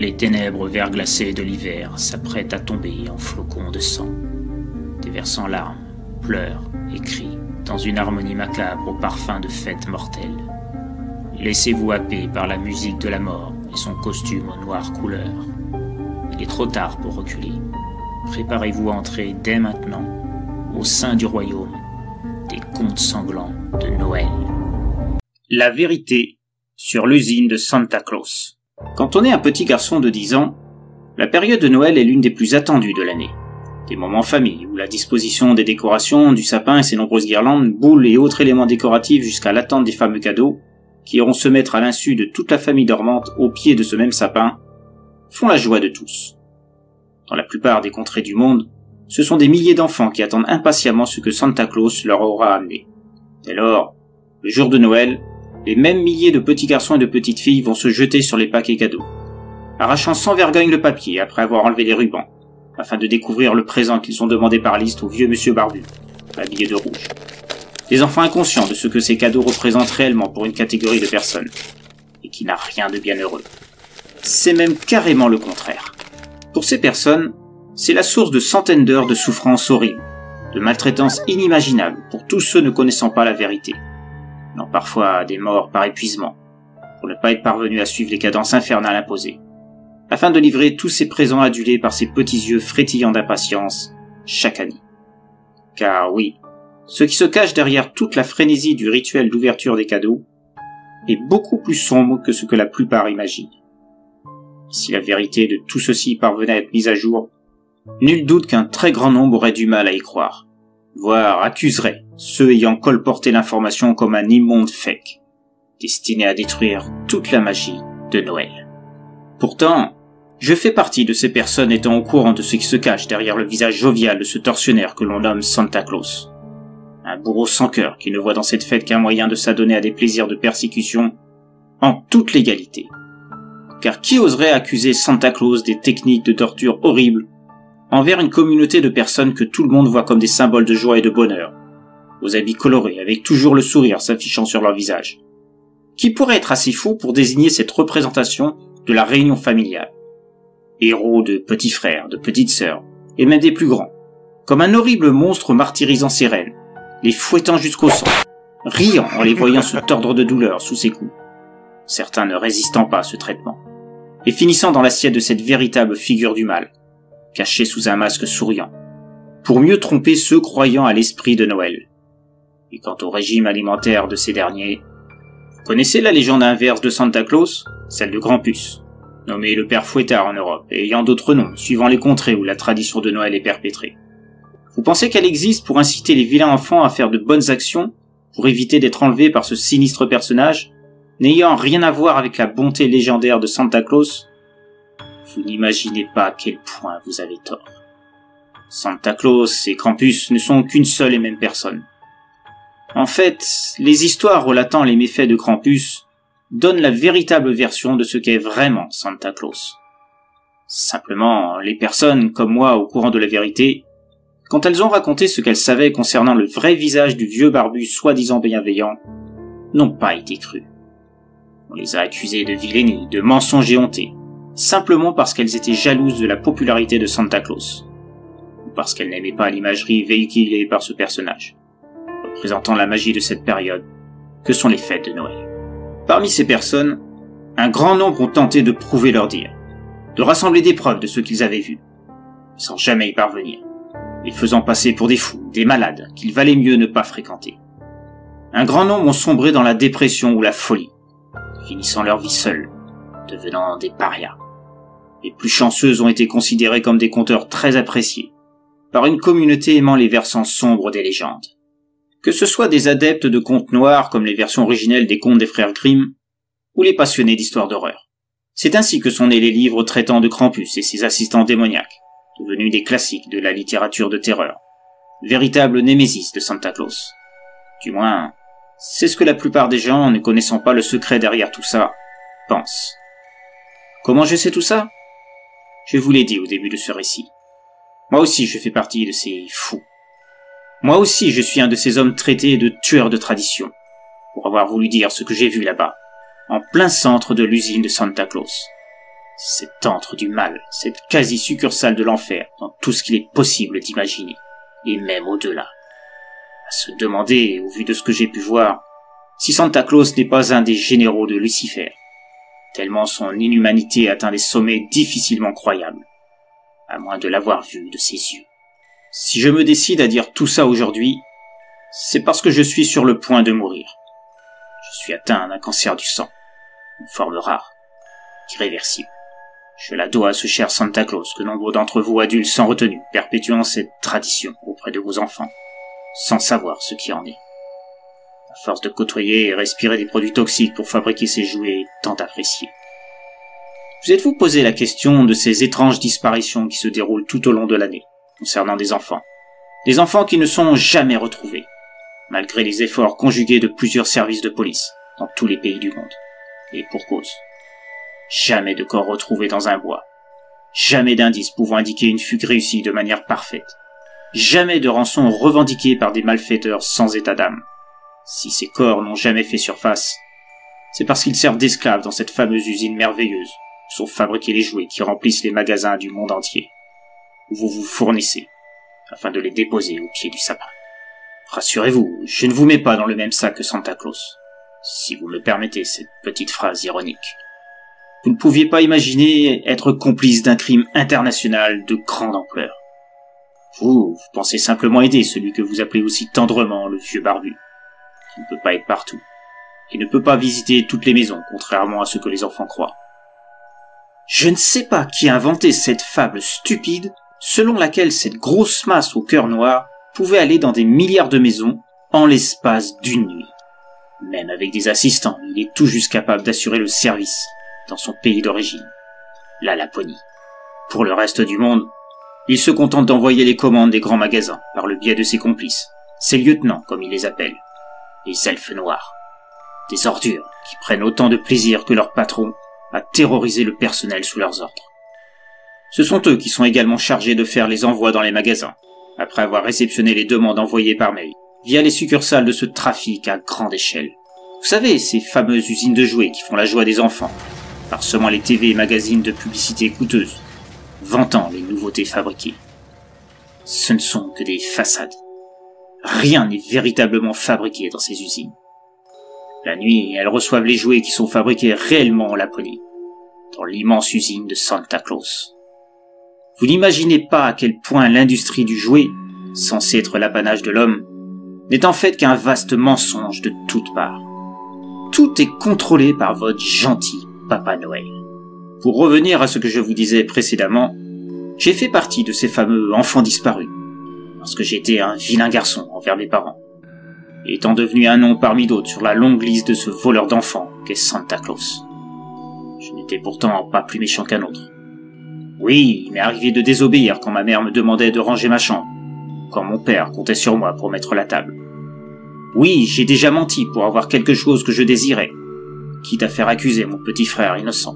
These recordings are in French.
Les ténèbres verglacées de l'hiver s'apprêtent à tomber en flocons de sang. Déversant larmes, pleurs et cris dans une harmonie macabre au parfum de fête mortelle. Laissez-vous happer par la musique de la mort et son costume aux noires couleurs. Il est trop tard pour reculer. Préparez-vous à entrer dès maintenant au sein du royaume des contes sanglants de Noël. La vérité sur l'usine de Santa Claus. Quand on est un petit garçon de 10 ans, la période de Noël est l'une des plus attendues de l'année. Des moments famille où la disposition des décorations, du sapin et ses nombreuses guirlandes, boules et autres éléments décoratifs jusqu'à l'attente des fameux cadeaux, qui iront se mettre à l'insu de toute la famille dormante au pied de ce même sapin, font la joie de tous. Dans la plupart des contrées du monde, ce sont des milliers d'enfants qui attendent impatiemment ce que Santa Claus leur aura amené. Dès lors, le jour de Noël, les mêmes milliers de petits garçons et de petites filles vont se jeter sur les paquets cadeaux, arrachant sans vergogne le papier après avoir enlevé les rubans, afin de découvrir le présent qu'ils ont demandé par liste au vieux monsieur barbu, habillé de rouge. Des enfants inconscients de ce que ces cadeaux représentent réellement pour une catégorie de personnes, et qui n'a rien de bienheureux. C'est même carrément le contraire. Pour ces personnes, c'est la source de centaines d'heures de souffrances horribles, de maltraitance inimaginable pour tous ceux ne connaissant pas la vérité, non parfois des morts par épuisement, pour ne pas être parvenus à suivre les cadences infernales imposées, afin de livrer tous ces présents adulés par ces petits yeux frétillants d'impatience chaque année. Car oui, ce qui se cache derrière toute la frénésie du rituel d'ouverture des cadeaux est beaucoup plus sombre que ce que la plupart imaginent. Si la vérité de tout ceci parvenait à être mise à jour, nul doute qu'un très grand nombre aurait du mal à y croire, voire accuserait ceux ayant colporté l'information comme un immonde fake, destiné à détruire toute la magie de Noël. Pourtant, je fais partie de ces personnes étant au courant de ce qui se cache derrière le visage jovial de ce tortionnaire que l'on nomme Santa Claus. Un bourreau sans cœur qui ne voit dans cette fête qu'un moyen de s'adonner à des plaisirs de persécution en toute légalité. Car qui oserait accuser Santa Claus des techniques de torture horribles envers une communauté de personnes que tout le monde voit comme des symboles de joie et de bonheur, aux habits colorés avec toujours le sourire s'affichant sur leur visage? Qui pourrait être assez fou pour désigner cette représentation de la réunion familiale? Héros de petits frères, de petites sœurs, et même des plus grands, comme un horrible monstre martyrisant ses reines, les fouettant jusqu'au sang, riant en les voyant se tordre de douleur sous ses coups, certains ne résistant pas à ce traitement, et finissant dans l'assiette de cette véritable figure du mal, cachée sous un masque souriant, pour mieux tromper ceux croyant à l'esprit de Noël. Et quant au régime alimentaire de ces derniers, vous connaissez la légende inverse de Santa Claus, celle de Krampus, nommé le père fouettard en Europe, et ayant d'autres noms, suivant les contrées où la tradition de Noël est perpétrée. Vous pensez qu'elle existe pour inciter les vilains enfants à faire de bonnes actions, pour éviter d'être enlevés par ce sinistre personnage, n'ayant rien à voir avec la bonté légendaire de Santa Claus? Vous n'imaginez pas à quel point vous avez tort. Santa Claus et Krampus ne sont qu'une seule et même personne. En fait, les histoires relatant les méfaits de Krampus donnent la véritable version de ce qu'est vraiment Santa Claus. Simplement, les personnes, comme moi, au courant de la vérité, quand elles ont raconté ce qu'elles savaient concernant le vrai visage du vieux barbu soi-disant bienveillant, n'ont pas été crues. On les a accusées de vilainie, de mensonges éhontés, simplement parce qu'elles étaient jalouses de la popularité de Santa Claus, ou parce qu'elles n'aimaient pas l'imagerie véhiculée par ce personnage, représentant la magie de cette période, que sont les fêtes de Noël. Parmi ces personnes, un grand nombre ont tenté de prouver leur dire, de rassembler des preuves de ce qu'ils avaient vu, sans jamais y parvenir, les faisant passer pour des fous, des malades, qu'il valait mieux ne pas fréquenter. Un grand nombre ont sombré dans la dépression ou la folie, finissant leur vie seuls, devenant des parias. Les plus chanceuses ont été considérées comme des conteurs très appréciés, par une communauté aimant les versants sombres des légendes. Que ce soit des adeptes de contes noirs comme les versions originelles des contes des frères Grimm, ou les passionnés d'histoires d'horreur. C'est ainsi que sont nés les livres traitant de Krampus et ses assistants démoniaques, devenus des classiques de la littérature de terreur, véritables némésis de Santa Claus. Du moins, c'est ce que la plupart des gens, ne connaissant pas le secret derrière tout ça, pensent. Comment je sais tout ça? Je vous l'ai dit au début de ce récit. Moi aussi je fais partie de ces fous. Moi aussi je suis un de ces hommes traités de tueurs de tradition, pour avoir voulu dire ce que j'ai vu là-bas, en plein centre de l'usine de Santa Claus. Cet antre du mal, cette quasi-succursale de l'enfer, dans tout ce qu'il est possible d'imaginer, et même au-delà. À se demander, au vu de ce que j'ai pu voir, si Santa Claus n'est pas un des généraux de Lucifer, tellement son inhumanité atteint des sommets difficilement croyables, à moins de l'avoir vu de ses yeux. Si je me décide à dire tout ça aujourd'hui, c'est parce que je suis sur le point de mourir. Je suis atteint d'un cancer du sang, une forme rare, irréversible. Je la dois à ce cher Santa Claus que nombre d'entre vous adultes sans retenue, perpétuant cette tradition auprès de vos enfants, sans savoir ce qui en est. À force de côtoyer et respirer des produits toxiques pour fabriquer ces jouets tant appréciés. Vous êtes-vous posé la question de ces étranges disparitions qui se déroulent tout au long de l'année, concernant des enfants qui ne sont jamais retrouvés, malgré les efforts conjugués de plusieurs services de police dans tous les pays du monde. Et pour cause. Jamais de corps retrouvé dans un bois. Jamais d'indices pouvant indiquer une fugue réussie de manière parfaite. Jamais de rançon revendiquée par des malfaiteurs sans état d'âme. Si ces corps n'ont jamais fait surface, c'est parce qu'ils servent d'esclaves dans cette fameuse usine merveilleuse où sont fabriqués les jouets qui remplissent les magasins du monde entier, où vous vous fournissez, afin de les déposer au pied du sapin. Rassurez-vous, je ne vous mets pas dans le même sac que Santa Claus, si vous me permettez cette petite phrase ironique. Vous ne pouviez pas imaginer être complice d'un crime international de grande ampleur. Vous pensez simplement aider celui que vous appelez aussi tendrement le vieux barbu, qui ne peut pas être partout, et ne peut pas visiter toutes les maisons, contrairement à ce que les enfants croient. Je ne sais pas qui a inventé cette fable stupide, selon laquelle cette grosse masse au cœur noir pouvait aller dans des milliards de maisons en l'espace d'une nuit. Même avec des assistants, il est tout juste capable d'assurer le service dans son pays d'origine, la Laponie. Pour le reste du monde, il se contente d'envoyer les commandes des grands magasins par le biais de ses complices, ses lieutenants comme il les appelle, les elfes noirs. Des ordures qui prennent autant de plaisir que leurs patrons à terroriser le personnel sous leurs ordres. Ce sont eux qui sont également chargés de faire les envois dans les magasins, après avoir réceptionné les demandes envoyées par mail, via les succursales de ce trafic à grande échelle. Vous savez, ces fameuses usines de jouets qui font la joie des enfants, parsemant les TV et magazines de publicité coûteuses, vantant les nouveautés fabriquées. Ce ne sont que des façades. Rien n'est véritablement fabriqué dans ces usines. La nuit, elles reçoivent les jouets qui sont fabriqués réellement en Laponie, dans l'immense usine de Santa Claus. Vous n'imaginez pas à quel point l'industrie du jouet, censée être l'apanage de l'homme, n'est en fait qu'un vaste mensonge de toutes parts. Tout est contrôlé par votre gentil Papa Noël. Pour revenir à ce que je vous disais précédemment, j'ai fait partie de ces fameux enfants disparus, parce que j'étais un vilain garçon envers mes parents, et étant devenu un nom parmi d'autres sur la longue liste de ce voleur d'enfants qu'est Santa Claus. Je n'étais pourtant pas plus méchant qu'un autre. Oui, il m'est arrivé de désobéir quand ma mère me demandait de ranger ma chambre, quand mon père comptait sur moi pour mettre la table. Oui, j'ai déjà menti pour avoir quelque chose que je désirais, quitte à faire accuser mon petit frère innocent.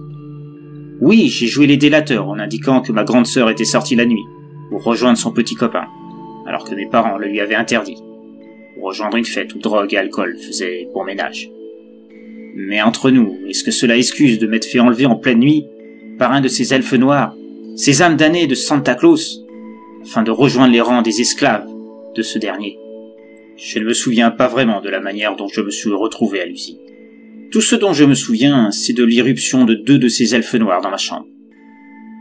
Oui, j'ai joué les délateurs en indiquant que ma grande sœur était sortie la nuit, pour rejoindre son petit copain, alors que mes parents le lui avaient interdit, pour rejoindre une fête où drogue et alcool faisaient bon ménage. Mais entre nous, est-ce que cela excuse de m'être fait enlever en pleine nuit par un de ces elfes noirs, ces âmes damnées de Santa Claus, afin de rejoindre les rangs des esclaves de ce dernier? Je ne me souviens pas vraiment de la manière dont je me suis retrouvé à l'usine. Tout ce dont je me souviens, c'est de l'irruption de 2 de ces elfes noirs dans ma chambre.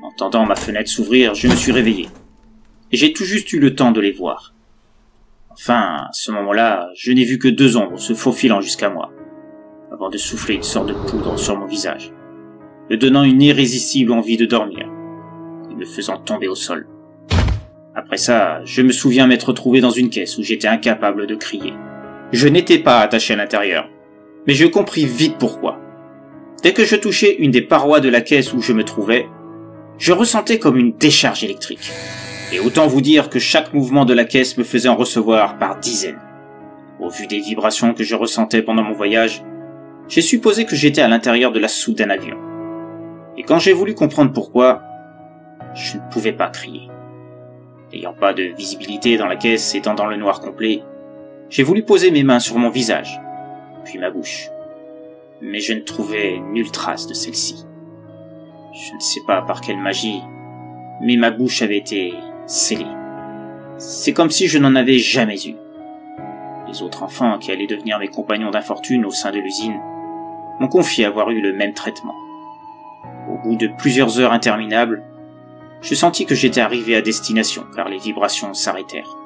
Entendant ma fenêtre s'ouvrir, je me suis réveillé, et j'ai tout juste eu le temps de les voir. Enfin, à ce moment-là, je n'ai vu que 2 ombres se faufilant jusqu'à moi, avant de souffler une sorte de poudre sur mon visage, me donnant une irrésistible envie de dormir, et me faisant tomber au sol. Après ça, je me souviens m'être retrouvé dans une caisse où j'étais incapable de crier. Je n'étais pas attaché à l'intérieur, mais je compris vite pourquoi. Dès que je touchais une des parois de la caisse où je me trouvais, je ressentais comme une décharge électrique. Et autant vous dire que chaque mouvement de la caisse me faisait en recevoir par dizaines. Au vu des vibrations que je ressentais pendant mon voyage, j'ai supposé que j'étais à l'intérieur de la soute d'un avion. Et quand j'ai voulu comprendre pourquoi, je ne pouvais pas crier. N'ayant pas de visibilité dans la caisse étant dans le noir complet, j'ai voulu poser mes mains sur mon visage, puis ma bouche. Mais je ne trouvais nulle trace de celle-ci. Je ne sais pas par quelle magie, mais ma bouche avait été scellée. C'est comme si je n'en avais jamais eu. Les autres enfants qui allaient devenir mes compagnons d'infortune au sein de l'usine m'ont confié avoir eu le même traitement. Au bout de plusieurs heures interminables, je sentis que j'étais arrivé à destination car les vibrations s'arrêtèrent.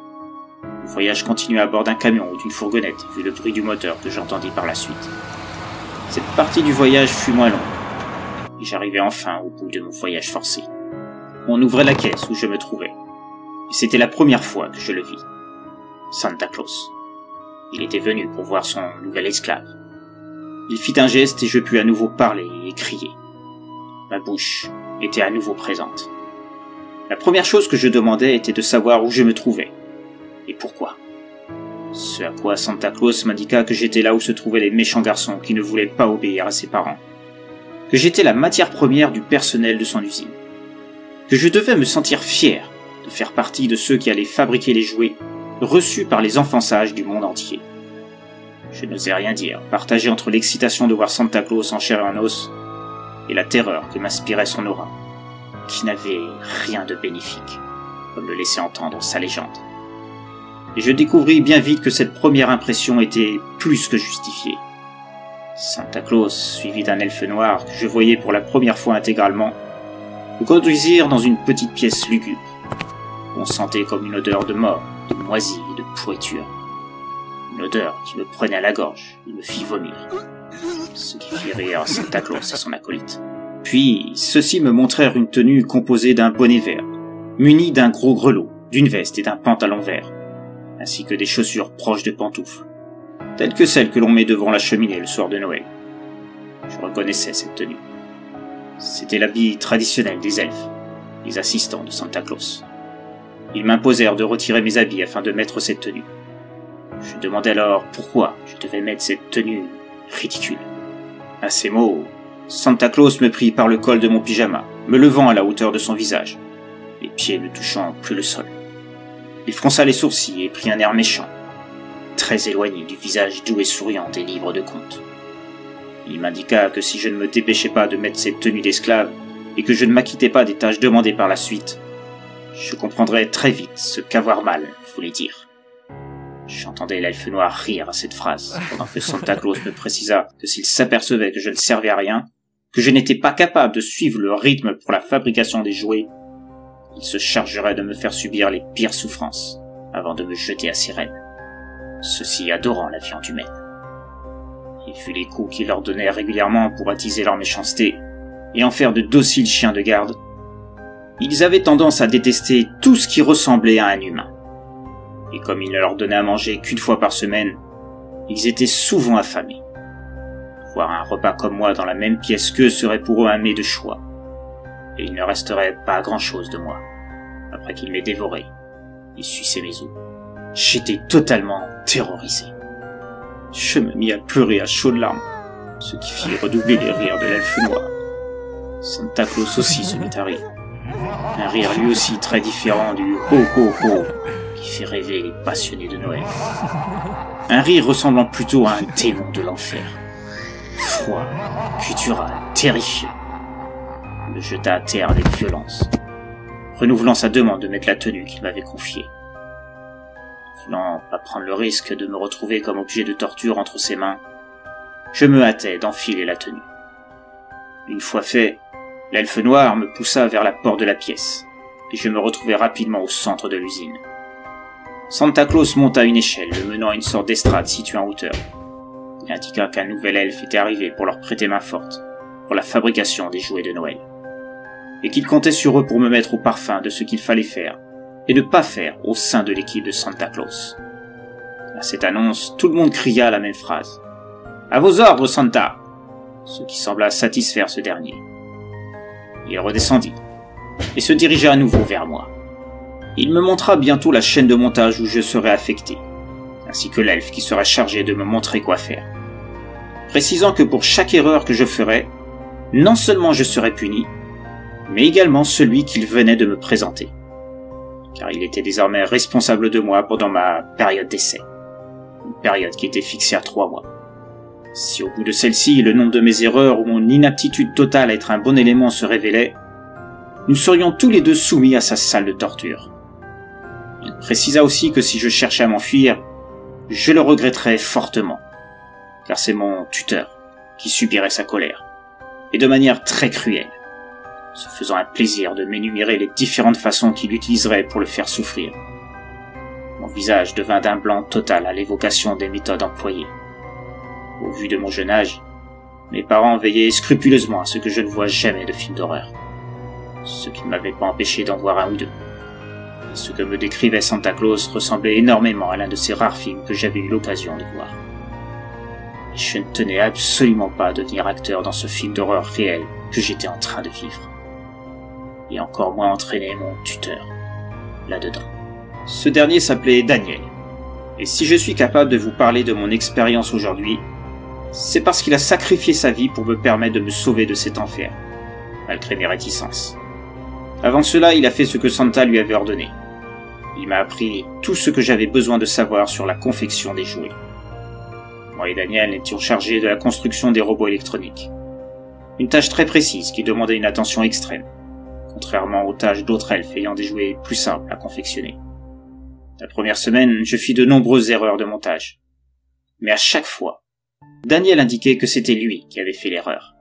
Le voyage continuait à bord d'un camion ou d'une fourgonnette vu le bruit du moteur que j'entendis par la suite. Cette partie du voyage fut moins longue et j'arrivais enfin au bout de mon voyage forcé. On ouvrait la caisse où je me trouvais et c'était la première fois que je le vis. Santa Claus. Il était venu pour voir son nouvel esclave. Il fit un geste et je pus à nouveau parler et crier. Ma bouche était à nouveau présente. La première chose que je demandais était de savoir où je me trouvais et pourquoi. Ce à quoi Santa Claus m'indiqua que j'étais là où se trouvaient les méchants garçons qui ne voulaient pas obéir à ses parents, que j'étais la matière première du personnel de son usine, que je devais me sentir fier de faire partie de ceux qui allaient fabriquer les jouets reçus par les enfants sages du monde entier. Je n'osais rien dire, partagé entre l'excitation de voir Santa Claus en chair et en os et la terreur que m'inspirait son aura, qui n'avait rien de bénéfique, comme le laissait entendre sa légende. Et je découvris bien vite que cette première impression était plus que justifiée. Santa Claus, suivi d'un elfe noir que je voyais pour la première fois intégralement, me conduisirent dans une petite pièce lugubre. On sentait comme une odeur de mort, de moisie et de pourriture. Une odeur qui me prenait à la gorge et me fit vomir. Ce qui fit rire Santa Claus et son acolyte. Puis, ceux-ci me montrèrent une tenue composée d'un bonnet vert, muni d'un gros grelot, d'une veste et d'un pantalon vert, ainsi que des chaussures proches de pantoufles, telles que celles que l'on met devant la cheminée le soir de Noël. Je reconnaissais cette tenue. C'était l'habit traditionnel des elfes, les assistants de Santa Claus. Ils m'imposèrent de retirer mes habits afin de mettre cette tenue. Je demandai alors pourquoi je devais mettre cette tenue ridicule. À ces mots, Santa Claus me prit par le col de mon pyjama, me levant à la hauteur de son visage, les pieds ne touchant plus le sol. Il fronça les sourcils et prit un air méchant, très éloigné du visage doux et souriant des livres de contes. Il m'indiqua que si je ne me dépêchais pas de mettre cette tenue d'esclave et que je ne m'acquittais pas des tâches demandées par la suite, je comprendrais très vite ce qu'avoir mal voulait dire. J'entendais l'elfe noir rire à cette phrase, pendant que Santa Claus me précisa que s'il s'apercevait que je ne servais à rien, que je n'étais pas capable de suivre le rythme pour la fabrication des jouets, il se chargerait de me faire subir les pires souffrances avant de me jeter à ses rênes, ceux-ci adorant la viande humaine. Il fut les coups qu'il leur donnait régulièrement pour attiser leur méchanceté et en faire de dociles chiens de garde. Ils avaient tendance à détester tout ce qui ressemblait à un humain. Et comme il ne leur donnait à manger qu'une fois par semaine, ils étaient souvent affamés. Voir un repas comme moi dans la même pièce qu'eux serait pour eux un mets de choix. Et il ne resterait pas grand-chose de moi. Après qu'il m'ait dévoré, il suçait mes os. J'étais totalement terrorisé. Je me mis à pleurer à chaudes larmes, ce qui fit redoubler les rires de l'elfe noir. Santa Claus aussi se mit à rire. Un rire lui aussi très différent du « ho ho ho » qui fait rêver les passionnés de Noël. Un rire ressemblant plutôt à un démon de l'enfer. Froid, guttural, terrifiant. Il me jeta à terre avec violence, renouvelant sa demande de mettre la tenue qu'il m'avait confiée. Voulant pas prendre le risque de me retrouver comme objet de torture entre ses mains, je me hâtais d'enfiler la tenue. Une fois fait, l'elfe noir me poussa vers la porte de la pièce, et je me retrouvai rapidement au centre de l'usine. Santa Claus monta une échelle, le menant à une sorte d'estrade située en hauteur. Il indiqua qu'un nouvel elfe était arrivé pour leur prêter main forte, pour la fabrication des jouets de Noël, et qu'il comptait sur eux pour me mettre au parfum de ce qu'il fallait faire, et ne pas faire au sein de l'équipe de Santa Claus. À cette annonce, tout le monde cria la même phrase. « À vos ordres, Santa !» ce qui sembla satisfaire ce dernier. Il redescendit, et se dirigea à nouveau vers moi. Il me montra bientôt la chaîne de montage où je serais affecté, ainsi que l'elfe qui serait chargé de me montrer quoi faire, précisant que pour chaque erreur que je ferais, non seulement je serais puni, mais également celui qu'il venait de me présenter, car il était désormais responsable de moi pendant ma période d'essai, une période qui était fixée à 3 mois. Si au bout de celle-ci, le nombre de mes erreurs ou mon inaptitude totale à être un bon élément se révélait, nous serions tous les deux soumis à sa salle de torture. Il précisa aussi que si je cherchais à m'enfuir, je le regretterais fortement, car c'est mon tuteur qui subirait sa colère, et de manière très cruelle, se faisant un plaisir de m'énumérer les différentes façons qu'il utiliserait pour le faire souffrir. Mon visage devint d'un blanc total à l'évocation des méthodes employées. Au vu de mon jeune âge, mes parents veillaient scrupuleusement à ce que je ne voie jamais de films d'horreur, ce qui ne m'avait pas empêché d'en voir un ou deux. Ce que me décrivait Santa Claus ressemblait énormément à l'un de ces rares films que j'avais eu l'occasion de voir. Et je ne tenais absolument pas à devenir acteur dans ce film d'horreur réel que j'étais en train de vivre. Et encore moins entraîner mon tuteur là-dedans. Ce dernier s'appelait Daniel. Et si je suis capable de vous parler de mon expérience aujourd'hui, c'est parce qu'il a sacrifié sa vie pour me permettre de me sauver de cet enfer, malgré mes réticences. Avant cela, il a fait ce que Santa lui avait ordonné. Il m'a appris tout ce que j'avais besoin de savoir sur la confection des jouets. Moi et Daniel étions chargés de la construction des robots électroniques. Une tâche très précise qui demandait une attention extrême, contrairement aux tâches d'autres elfes ayant des jouets plus simples à confectionner. La première semaine, je fis de nombreuses erreurs de montage. Mais à chaque fois, Daniel indiquait que c'était lui qui avait fait l'erreur.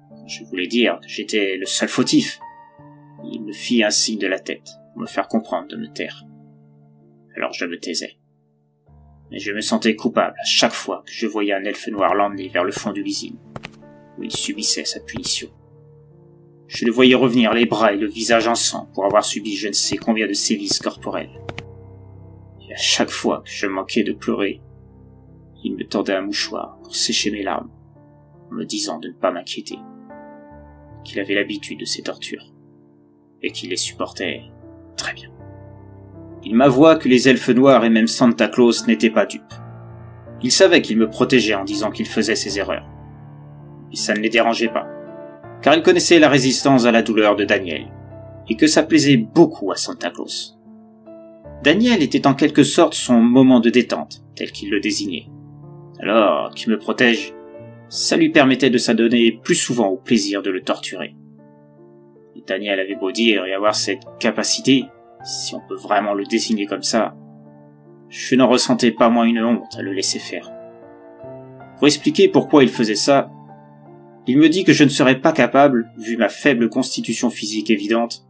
Quand je voulais dire que j'étais le seul fautif, il me fit un signe de la tête pour me faire comprendre de me taire. Alors je me taisais. Mais je me sentais coupable à chaque fois que je voyais un elfe noir l'emmener vers le fond de l'usine, où il subissait sa punition. Je le voyais revenir les bras et le visage en sang pour avoir subi je ne sais combien de sévices corporels. Et à chaque fois que je manquais de pleurer, il me tendait un mouchoir pour sécher mes larmes, en me disant de ne pas m'inquiéter, qu'il avait l'habitude de ces tortures, et qu'il les supportait très bien. Il m'avoua que les elfes noirs et même Santa Claus n'étaient pas dupes. Il savait qu'il me protégeait en disant qu'il faisait ses erreurs. Et ça ne les dérangeait pas, car il connaissait la résistance à la douleur de Daniel, et que ça plaisait beaucoup à Santa Claus. Daniel était en quelque sorte son moment de détente, tel qu'il le désignait. Alors, qu'il me protège, ça lui permettait de s'adonner plus souvent au plaisir de le torturer. Et Daniel avait beau dire et avoir cette capacité, si on peut vraiment le désigner comme ça, je n'en ressentais pas moins une honte à le laisser faire. Pour expliquer pourquoi il faisait ça, il me dit que je ne serais pas capable, vu ma faible constitution physique évidente,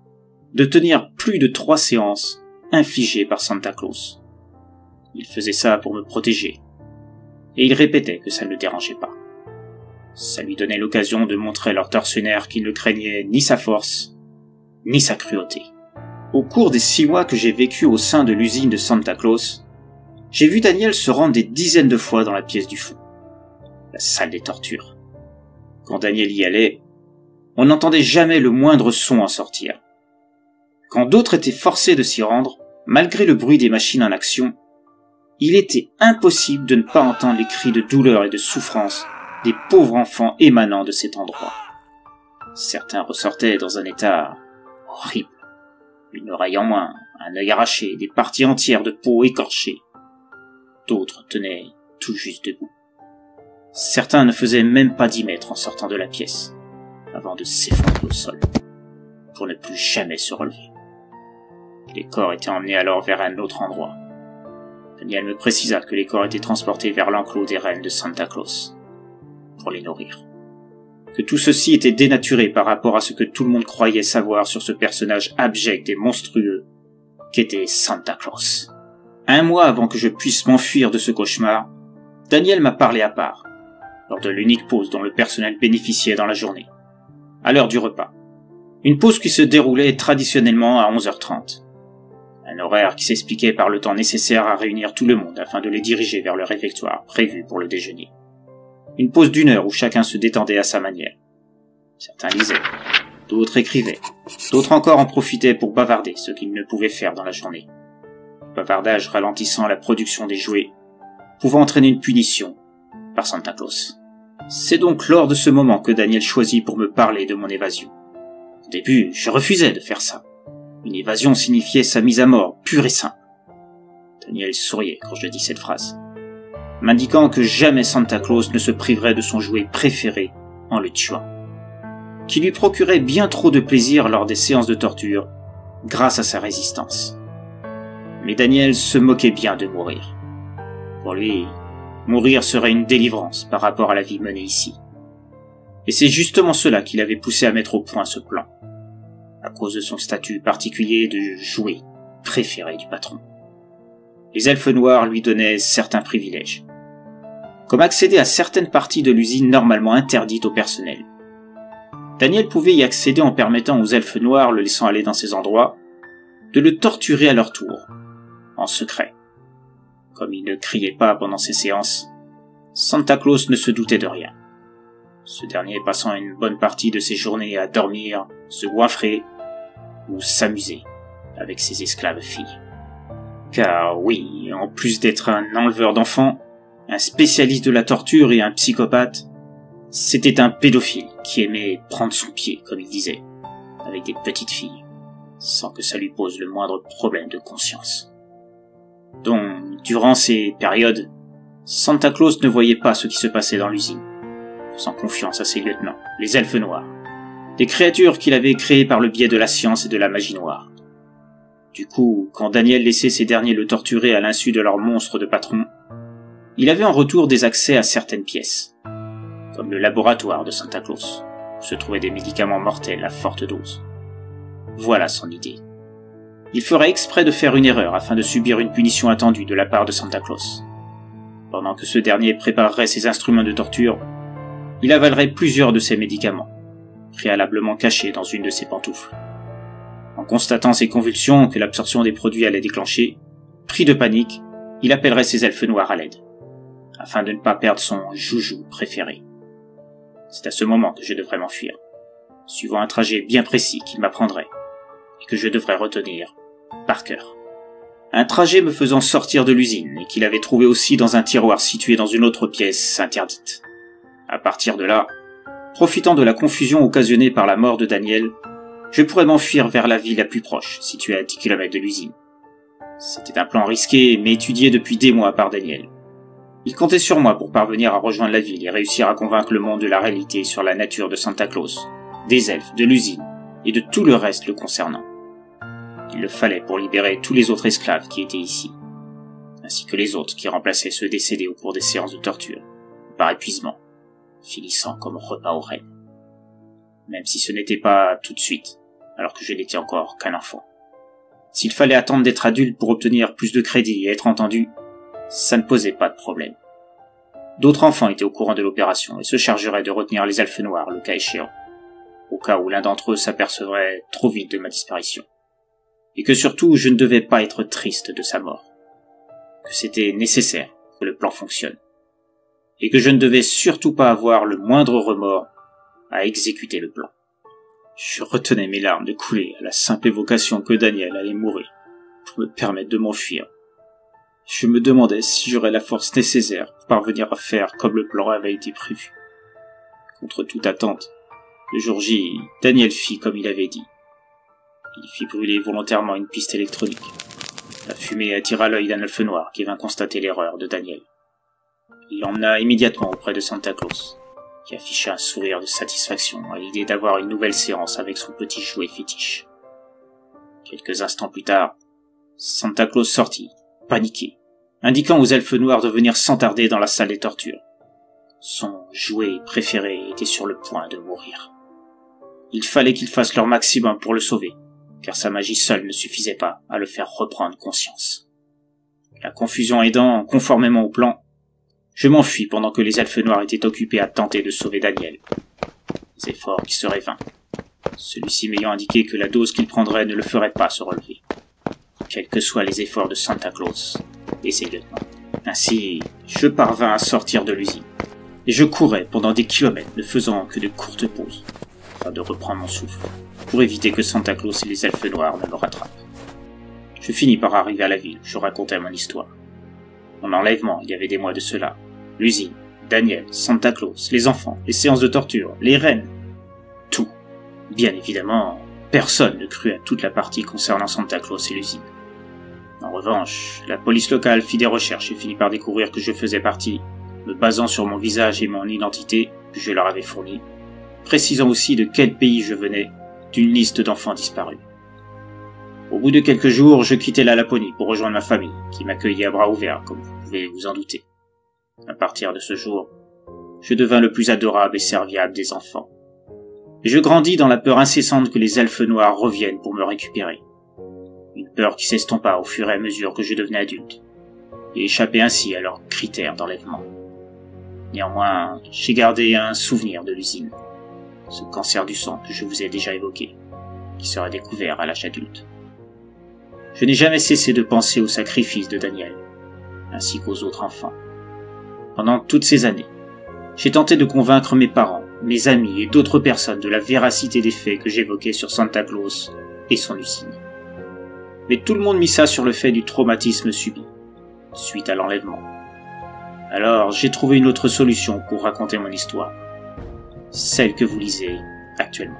de tenir plus de 3 séances infligées par Santa Claus. Il faisait ça pour me protéger, et il répétait que ça ne le dérangeait pas. Ça lui donnait l'occasion de montrer à leur tortionnaire qu'il ne craignait ni sa force, ni sa cruauté. Au cours des 6 mois que j'ai vécu au sein de l'usine de Santa Claus, j'ai vu Daniel se rendre des dizaines de fois dans la pièce du fond, la salle des tortures. Quand Daniel y allait, on n'entendait jamais le moindre son en sortir. Quand d'autres étaient forcés de s'y rendre, malgré le bruit des machines en action, il était impossible de ne pas entendre les cris de douleur et de souffrance des pauvres enfants émanant de cet endroit. Certains ressortaient dans un état horrible, une oreille en moins, un œil arraché, des parties entières de peau écorchées. D'autres tenaient tout juste debout. Certains ne faisaient même pas 10 mètres en sortant de la pièce, avant de s'effondrer au sol, pour ne plus jamais se relever. Les corps étaient emmenés alors vers un autre endroit. Daniel me précisa que les corps étaient transportés vers l'enclos des reines de Santa Claus, pour les nourrir. Que tout ceci était dénaturé par rapport à ce que tout le monde croyait savoir sur ce personnage abject et monstrueux qu'était Santa Claus. 1 mois avant que je puisse m'enfuir de ce cauchemar, Daniel m'a parlé à part, lors de l'unique pause dont le personnel bénéficiait dans la journée, à l'heure du repas. Une pause qui se déroulait traditionnellement à 11h30. Un horaire qui s'expliquait par le temps nécessaire à réunir tout le monde afin de les diriger vers le réfectoire prévu pour le déjeuner. Une pause d'1 heure où chacun se détendait à sa manière. Certains lisaient, d'autres écrivaient, d'autres encore en profitaient pour bavarder ce qu'ils ne pouvaient faire dans la journée. Le bavardage ralentissant la production des jouets, pouvant entraîner une punition par Santa Claus. C'est donc lors de ce moment que Daniel choisit pour me parler de mon évasion. Au début, je refusais de faire ça. Une évasion signifiait sa mise à mort, pure et simple. Daniel souriait quand je dis cette phrase. m'indiquant que jamais Santa Claus ne se priverait de son jouet préféré en le tuant, qui lui procurait bien trop de plaisir lors des séances de torture, grâce à sa résistance. Mais Daniel se moquait bien de mourir. Pour lui, mourir serait une délivrance par rapport à la vie menée ici. Et c'est justement cela qui l'avait poussé à mettre au point ce plan, à cause de son statut particulier de jouet préféré du patron. Les elfes noirs lui donnaient certains privilèges, comme accéder à certaines parties de l'usine normalement interdites au personnel. Daniel pouvait y accéder en permettant aux elfes noirs, le laissant aller dans ces endroits, de le torturer à leur tour, en secret. Comme il ne criait pas pendant ces séances, Santa Claus ne se doutait de rien. Ce dernier passant une bonne partie de ses journées à dormir, se goinfrer ou s'amuser avec ses esclaves filles. Car oui, en plus d'être un enleveur d'enfants, un spécialiste de la torture et un psychopathe, c'était un pédophile qui aimait prendre son pied, comme il disait, avec des petites filles, sans que ça lui pose le moindre problème de conscience. Donc, durant ces périodes, Santa Claus ne voyait pas ce qui se passait dans l'usine, faisant confiance à ses lieutenants, les elfes noirs, des créatures qu'il avait créées par le biais de la science et de la magie noire. Du coup, quand Daniel laissait ces derniers le torturer à l'insu de leur monstre de patron, il avait en retour des accès à certaines pièces, comme le laboratoire de Santa Claus, où se trouvaient des médicaments mortels à forte dose. Voilà son idée. Il ferait exprès de faire une erreur afin de subir une punition attendue de la part de Santa Claus. Pendant que ce dernier préparerait ses instruments de torture, il avalerait plusieurs de ses médicaments, préalablement cachés dans une de ses pantoufles. En constatant ses convulsions que l'absorption des produits allait déclencher, pris de panique, il appellerait ses elfes noirs à l'aide, afin de ne pas perdre son joujou préféré. C'est à ce moment que je devrais m'enfuir, suivant un trajet bien précis qu'il m'apprendrait, et que je devrais retenir par cœur. Un trajet me faisant sortir de l'usine, et qu'il avait trouvé aussi dans un tiroir situé dans une autre pièce interdite. À partir de là, profitant de la confusion occasionnée par la mort de Daniel, je pourrais m'enfuir vers la ville la plus proche, située à 10 km de l'usine. C'était un plan risqué, mais étudié depuis des mois par Daniel. Il comptait sur moi pour parvenir à rejoindre la ville et réussir à convaincre le monde de la réalité sur la nature de Santa Claus, des elfes, de l'usine, et de tout le reste le concernant. Il le fallait pour libérer tous les autres esclaves qui étaient ici, ainsi que les autres qui remplaçaient ceux décédés au cours des séances de torture, par épuisement, finissant comme repas aux reines. Même si ce n'était pas tout de suite, alors que je n'étais encore qu'un enfant. S'il fallait attendre d'être adulte pour obtenir plus de crédit et être entendu, ça ne posait pas de problème. D'autres enfants étaient au courant de l'opération et se chargeraient de retenir les elfes noirs le cas échéant, au cas où l'un d'entre eux s'apercevrait trop vite de ma disparition. Et que surtout je ne devais pas être triste de sa mort, que c'était nécessaire que le plan fonctionne, et que je ne devais surtout pas avoir le moindre remords à exécuter le plan. Je retenais mes larmes de couler à la simple évocation que Daniel allait mourir pour me permettre de m'enfuir. Je me demandais si j'aurais la force nécessaire pour parvenir à faire comme le plan avait été prévu. Contre toute attente, le jour J, Daniel fit comme il avait dit. Il fit brûler volontairement une piste électronique. La fumée attira l'œil d'un elfe noir qui vint constater l'erreur de Daniel. Il l'emmena immédiatement auprès de Santa Claus, qui afficha un sourire de satisfaction à l'idée d'avoir une nouvelle séance avec son petit jouet fétiche. Quelques instants plus tard, Santa Claus sortit, paniqué, indiquant aux elfes noirs de venir sans tarder dans la salle des tortures. Son jouet préféré était sur le point de mourir. Il fallait qu'ils fassent leur maximum pour le sauver, car sa magie seule ne suffisait pas à le faire reprendre conscience. La confusion aidant, conformément au plan, je m'enfuis pendant que les elfes noirs étaient occupés à tenter de sauver Daniel. Des efforts qui seraient vains, celui-ci m'ayant indiqué que la dose qu'il prendrait ne le ferait pas se relever, quels que soient les efforts de Santa Claus et ses lieutenants. Ainsi, je parvins à sortir de l'usine, et je courais pendant des kilomètres ne faisant que de courtes pauses, afin de reprendre mon souffle, pour éviter que Santa Claus et les elfes noirs ne me rattrapent. Je finis par arriver à la ville où je racontais mon histoire. Mon enlèvement, il y avait des mois de cela. L'usine, Daniel, Santa Claus, les enfants, les séances de torture, les reines. Tout. Bien évidemment, personne ne crut à toute la partie concernant Santa Claus et l'usine. Non, En revanche, la police locale fit des recherches et finit par découvrir que je faisais partie, me basant sur mon visage et mon identité que je leur avais fournie, précisant aussi de quel pays je venais, d'une liste d'enfants disparus. Au bout de quelques jours, je quittais la Laponie pour rejoindre ma famille, qui m'accueillait à bras ouverts, comme vous pouvez vous en douter. À partir de ce jour, je devins le plus adorable et serviable des enfants. Et je grandis dans la peur incessante que les elfes noirs reviennent pour me récupérer. Une peur qui s'estompa au fur et à mesure que je devenais adulte, et échappai ainsi à leurs critères d'enlèvement. Néanmoins, j'ai gardé un souvenir de l'usine, ce cancer du sang que je vous ai déjà évoqué, qui sera découvert à l'âge adulte. Je n'ai jamais cessé de penser au sacrifice de Daniel, ainsi qu'aux autres enfants. Pendant toutes ces années, j'ai tenté de convaincre mes parents, mes amis et d'autres personnes de la véracité des faits que j'évoquais sur Santa Claus et son usine. Mais tout le monde missa sur le fait du traumatisme subi, suite à l'enlèvement. Alors j'ai trouvé une autre solution pour raconter mon histoire, celle que vous lisez actuellement.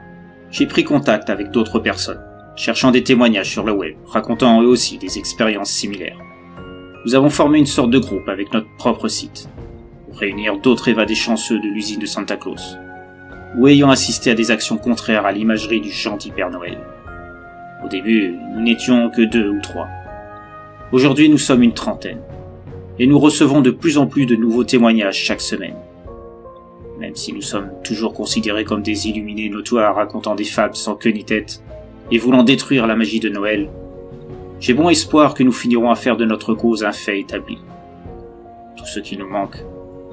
J'ai pris contact avec d'autres personnes, cherchant des témoignages sur le web, racontant eux aussi des expériences similaires. Nous avons formé une sorte de groupe avec notre propre site, pour réunir d'autres évadés chanceux de l'usine de Santa Claus, ou ayant assisté à des actions contraires à l'imagerie du gentil Père Noël. Au début, nous n'étions que 2 ou 3. Aujourd'hui, nous sommes une trentaine, et nous recevons de plus en plus de nouveaux témoignages chaque semaine. Même si nous sommes toujours considérés comme des illuminés notoires racontant des fables sans queue ni tête, et voulant détruire la magie de Noël, j'ai bon espoir que nous finirons à faire de notre cause un fait établi. Tout ce qui nous manque,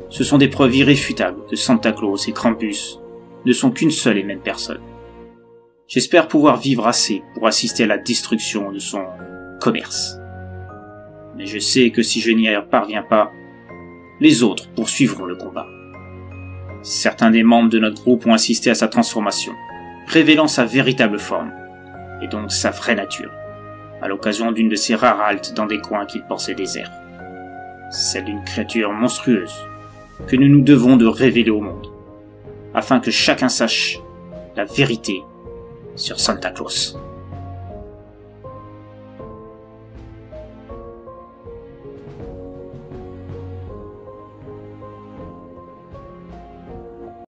ce sont des preuves irréfutables que Santa Claus et Krampus ne sont qu'une seule et même personne. J'espère pouvoir vivre assez pour assister à la destruction de son commerce. Mais je sais que si je n'y parviens pas, les autres poursuivront le combat. Certains des membres de notre groupe ont assisté à sa transformation, révélant sa véritable forme, et donc sa vraie nature, à l'occasion d'une de ces rares haltes dans des coins qu'ils pensaient déserts. Celle d'une créature monstrueuse, que nous nous devons de révéler au monde, afin que chacun sache la vérité sur Santa Claus.